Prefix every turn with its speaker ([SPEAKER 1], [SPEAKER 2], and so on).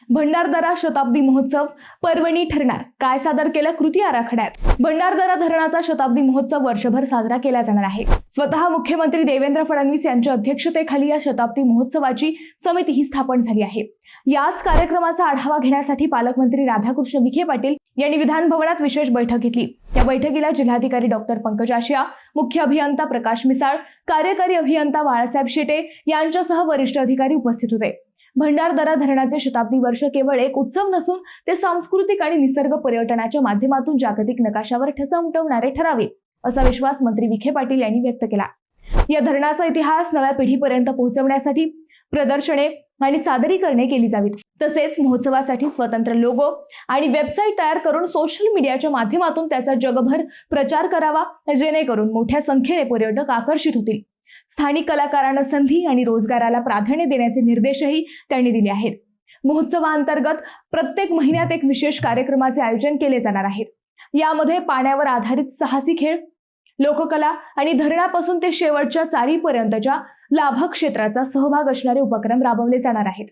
[SPEAKER 1] भंडारदरा शताब्दी महोत्सव पर्वणी ठरणार, काय सादर केलं कृती आराखड्यात। भंडारदरा धरणाचा शताब्दी महोत्सव वर्षभर साजरा केला जाणार आहे। स्वतः मुख्यमंत्री देवेंद्र फडणवीस यांच्या अध्यक्षतेखाली या शताब्दी महोत्सवाची समितीही स्थापन झाली आहे। याच कार्यक्रमाचा आढावा घेण्यासाठी पालकमंत्री राधाकृष्ण विखे पाटील यांनी विधान भवनात विशेष बैठक घेतली। या बैठकीला जिल्हाधिकारी डॉक्टर पंकज आशिया, मुख्य अभियंता प्रकाश मिसाळ, कार्यकारी अभियंता बाळासाहेब शेटे यांच्यासह वरिष्ठ अधिकारी उपस्थित होते। भंडारदरा धरणाचे शताब्दी वर्ष केवळ एक उत्सव नसून ते सांस्कृतिक आणि निसर्ग पर्यटनाच्या माध्यमातून जागतिक नकाशावर ठसा उमटवणारे ठरावे, असा विश्वास मंत्री विखे पाटील यांनी व्यक्त केला। या धरणाचा इतिहास नव्या पिढीपर्यंत पोहोचवण्यासाठी प्रदर्शने आणि सादरीकरणे केली जावीत। तसेच महोत्सवासाठी स्वतंत्र लोगो आणि वेबसाईट तयार करून सोशल मीडियाच्या माध्यमातून त्याचा जगभर प्रचार करावा, जेणेकरून मोठ्या संख्येने पर्यटक आकर्षित होतील। स्थानिक कलाकारांना संधी आणि रोजगाराला प्राधान्य देण्याचे निर्देशही त्यांनी दिले आहेत। महोत्सवाअंतर्गत प्रत्येक महिन्यात एक विशेष कार्यक्रमाचे आयोजन केले जाणार आहे। यामध्ये पाण्यावर आधारित साहसी खेळ, लोककला आणि धरणापासून ते शेवटच्या चारीपर्यंतच्या लाभक्षेत्राचा सहभाग असणारे उपक्रम राबवले जाणार आहेत।